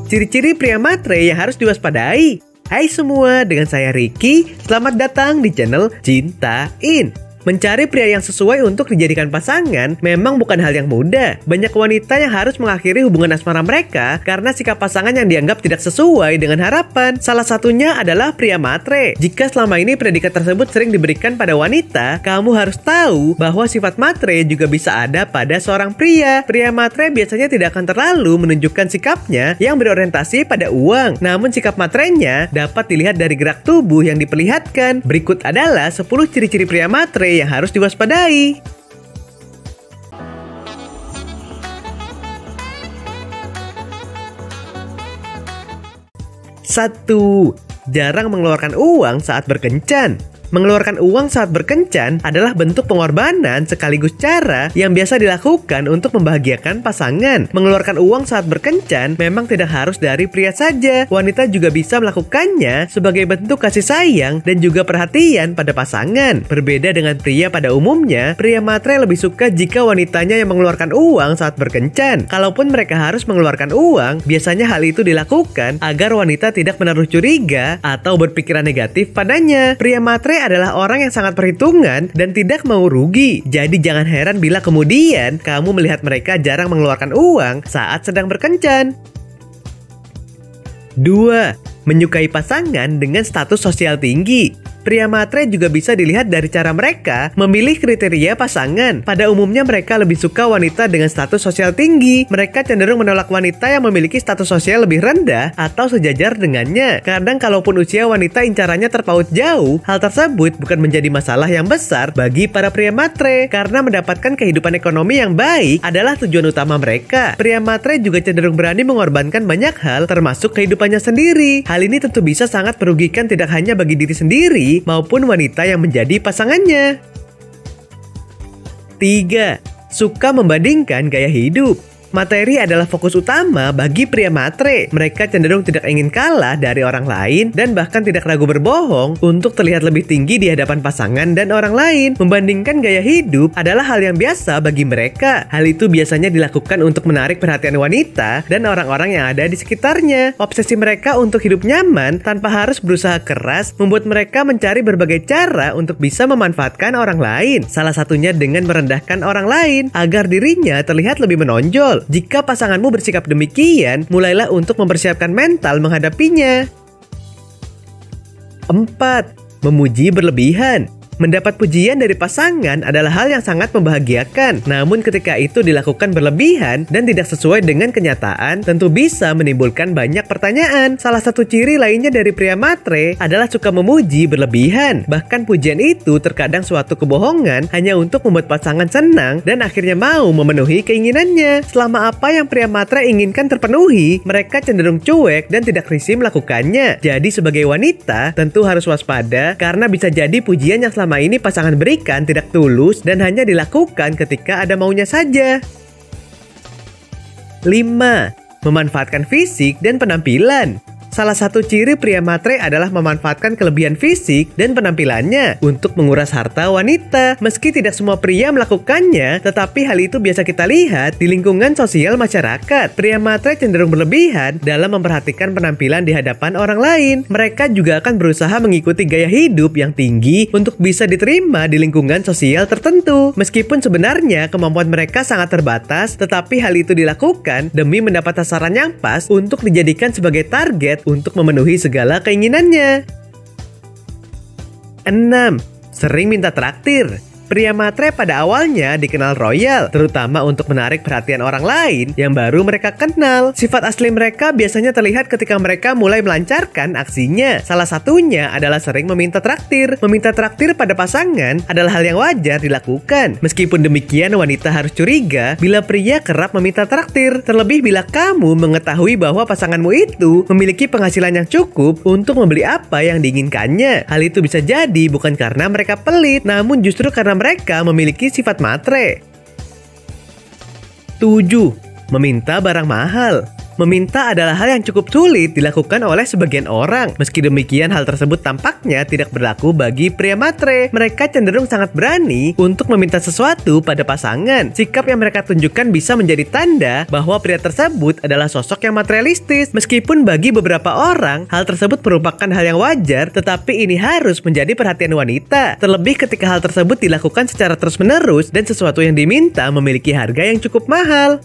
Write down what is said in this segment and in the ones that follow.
Ciri-ciri pria matre yang harus diwaspadai. Hai semua, dengan saya Ricky. Selamat datang di channel Cintain. Mencari pria yang sesuai untuk dijadikan pasangan memang bukan hal yang mudah. Banyak wanita yang harus mengakhiri hubungan asmara mereka karena sikap pasangan yang dianggap tidak sesuai dengan harapan. Salah satunya adalah pria matre. Jika selama ini predikat tersebut sering diberikan pada wanita, kamu harus tahu bahwa sifat matre juga bisa ada pada seorang pria. Pria matre biasanya tidak akan terlalu menunjukkan sikapnya yang berorientasi pada uang. Namun sikap matrenya dapat dilihat dari gerak tubuh yang diperlihatkan. Berikut adalah 10 ciri-ciri pria matre yang harus diwaspadai. 1. Jarang mengeluarkan uang saat berkencan. Mengeluarkan uang saat berkencan adalah bentuk pengorbanan sekaligus cara yang biasa dilakukan untuk membahagiakan pasangan. Mengeluarkan uang saat berkencan memang tidak harus dari pria saja. Wanita juga bisa melakukannya sebagai bentuk kasih sayang dan juga perhatian pada pasangan. Berbeda dengan pria pada umumnya, pria matre lebih suka jika wanitanya yang mengeluarkan uang saat berkencan. Kalaupun mereka harus mengeluarkan uang, biasanya hal itu dilakukan agar wanita tidak menaruh curiga atau berpikiran negatif padanya. Pria matre adalah orang yang sangat perhitungan dan tidak mau rugi. Jadi jangan heran bila kemudian kamu melihat mereka jarang mengeluarkan uang saat sedang berkencan. 2. Menyukai pasangan dengan status sosial tinggi. Pria matre juga bisa dilihat dari cara mereka memilih kriteria pasangan. Pada umumnya mereka lebih suka wanita dengan status sosial tinggi. Mereka cenderung menolak wanita yang memiliki status sosial lebih rendah atau sejajar dengannya. Kadang kalaupun usia wanita incarannya terpaut jauh, hal tersebut bukan menjadi masalah yang besar bagi para pria matre karena mendapatkan kehidupan ekonomi yang baik adalah tujuan utama mereka. Pria matre juga cenderung berani mengorbankan banyak hal termasuk kehidupannya sendiri. Hal ini tentu bisa sangat merugikan tidak hanya bagi diri sendiri maupun wanita yang menjadi pasangannya. 3. Suka membandingkan gaya hidup. Materi adalah fokus utama bagi pria matre. Mereka cenderung tidak ingin kalah dari orang lain dan bahkan tidak ragu berbohong untuk terlihat lebih tinggi di hadapan pasangan dan orang lain. Membandingkan gaya hidup adalah hal yang biasa bagi mereka. Hal itu biasanya dilakukan untuk menarik perhatian wanita dan orang-orang yang ada di sekitarnya. Obsesi mereka untuk hidup nyaman tanpa harus berusaha keras membuat mereka mencari berbagai cara untuk bisa memanfaatkan orang lain. Salah satunya dengan merendahkan orang lain agar dirinya terlihat lebih menonjol. Jika pasanganmu bersikap demikian, mulailah untuk mempersiapkan mental menghadapinya. 4. Memuji berlebihan. Mendapat pujian dari pasangan adalah hal yang sangat membahagiakan. Namun ketika itu dilakukan berlebihan dan tidak sesuai dengan kenyataan, tentu bisa menimbulkan banyak pertanyaan. Salah satu ciri lainnya dari pria matre adalah suka memuji berlebihan. Bahkan pujian itu terkadang suatu kebohongan hanya untuk membuat pasangan senang dan akhirnya mau memenuhi keinginannya. Selama apa yang pria matre inginkan terpenuhi, mereka cenderung cuek dan tidak risih melakukannya. Jadi sebagai wanita, tentu harus waspada karena bisa jadi pujian yang selama ini pasangan berikan tidak tulus dan hanya dilakukan ketika ada maunya saja. 5. Memanfaatkan fisik dan penampilan. Salah satu ciri pria matre adalah memanfaatkan kelebihan fisik dan penampilannya untuk menguras harta wanita. Meski tidak semua pria melakukannya, tetapi hal itu biasa kita lihat di lingkungan sosial masyarakat. Pria matre cenderung berlebihan dalam memperhatikan penampilan di hadapan orang lain. Mereka juga akan berusaha mengikuti gaya hidup yang tinggi untuk bisa diterima di lingkungan sosial tertentu. Meskipun sebenarnya kemampuan mereka sangat terbatas, tetapi hal itu dilakukan demi mendapat sasaran yang pas untuk dijadikan sebagai target untuk memenuhi segala keinginannya. 6. Sering minta traktir. Pria matre pada awalnya dikenal royal, terutama untuk menarik perhatian orang lain yang baru mereka kenal. Sifat asli mereka biasanya terlihat ketika mereka mulai melancarkan aksinya. Salah satunya adalah sering meminta traktir. Meminta traktir pada pasangan adalah hal yang wajar dilakukan. Meskipun demikian, wanita harus curiga bila pria kerap meminta traktir. Terlebih bila kamu mengetahui bahwa pasanganmu itu memiliki penghasilan yang cukup untuk membeli apa yang diinginkannya. Hal itu bisa jadi bukan karena mereka pelit, namun justru karena mereka memiliki sifat matre. 7. Meminta barang mahal. Meminta adalah hal yang cukup sulit dilakukan oleh sebagian orang. Meski demikian, hal tersebut tampaknya tidak berlaku bagi pria matre. Mereka cenderung sangat berani untuk meminta sesuatu pada pasangan. Sikap yang mereka tunjukkan bisa menjadi tanda bahwa pria tersebut adalah sosok yang materialistis. Meskipun bagi beberapa orang, hal tersebut merupakan hal yang wajar, tetapi ini harus menjadi perhatian wanita. Terlebih ketika hal tersebut dilakukan secara terus-menerus dan sesuatu yang diminta memiliki harga yang cukup mahal.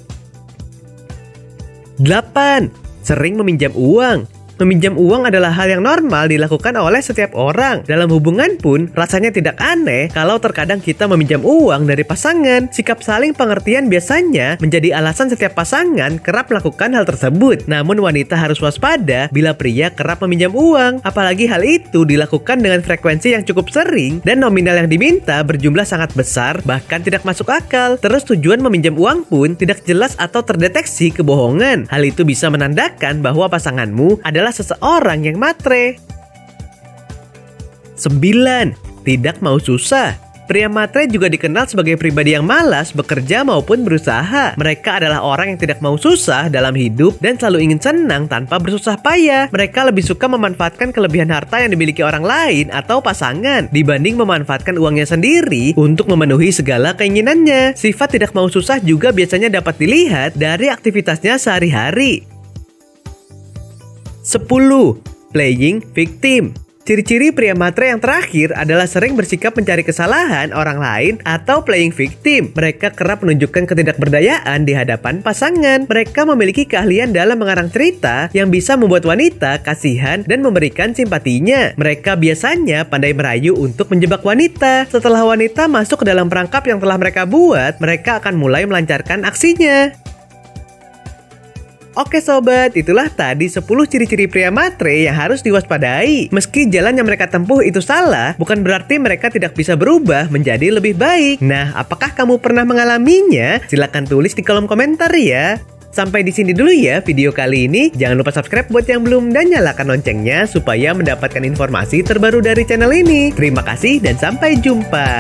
8. Sering meminjam uang. Meminjam uang adalah hal yang normal dilakukan oleh setiap orang. Dalam hubungan pun, rasanya tidak aneh kalau terkadang kita meminjam uang dari pasangan. Sikap saling pengertian biasanya menjadi alasan setiap pasangan kerap melakukan hal tersebut. Namun wanita harus waspada bila pria kerap meminjam uang. Apalagi hal itu dilakukan dengan frekuensi yang cukup sering dan nominal yang diminta berjumlah sangat besar, bahkan tidak masuk akal. Terus tujuan meminjam uang pun tidak jelas atau terdeteksi kebohongan. Hal itu bisa menandakan bahwa pasanganmu adalah seseorang yang matre. 9. Tidak mau susah. Pria matre juga dikenal sebagai pribadi yang malas bekerja maupun berusaha. Mereka adalah orang yang tidak mau susah dalam hidup dan selalu ingin senang tanpa bersusah payah. Mereka lebih suka memanfaatkan kelebihan harta yang dimiliki orang lain atau pasangan dibanding memanfaatkan uangnya sendiri untuk memenuhi segala keinginannya. Sifat tidak mau susah juga biasanya dapat dilihat dari aktivitasnya sehari-hari. 10. Playing victim. Ciri-ciri pria matre yang terakhir adalah sering bersikap mencari kesalahan orang lain atau playing victim. Mereka kerap menunjukkan ketidakberdayaan di hadapan pasangan. Mereka memiliki keahlian dalam mengarang cerita yang bisa membuat wanita kasihan dan memberikan simpatinya. Mereka biasanya pandai merayu untuk menjebak wanita. Setelah wanita masuk ke dalam perangkap yang telah mereka buat, mereka akan mulai melancarkan aksinya. Oke sobat, itulah tadi 10 ciri-ciri pria matre yang harus diwaspadai. Meski jalan yang mereka tempuh itu salah, bukan berarti mereka tidak bisa berubah menjadi lebih baik. Nah, apakah kamu pernah mengalaminya? Silahkan tulis di kolom komentar ya. Sampai di sini dulu ya video kali ini. Jangan lupa subscribe buat yang belum dan nyalakan loncengnya supaya mendapatkan informasi terbaru dari channel ini. Terima kasih dan sampai jumpa.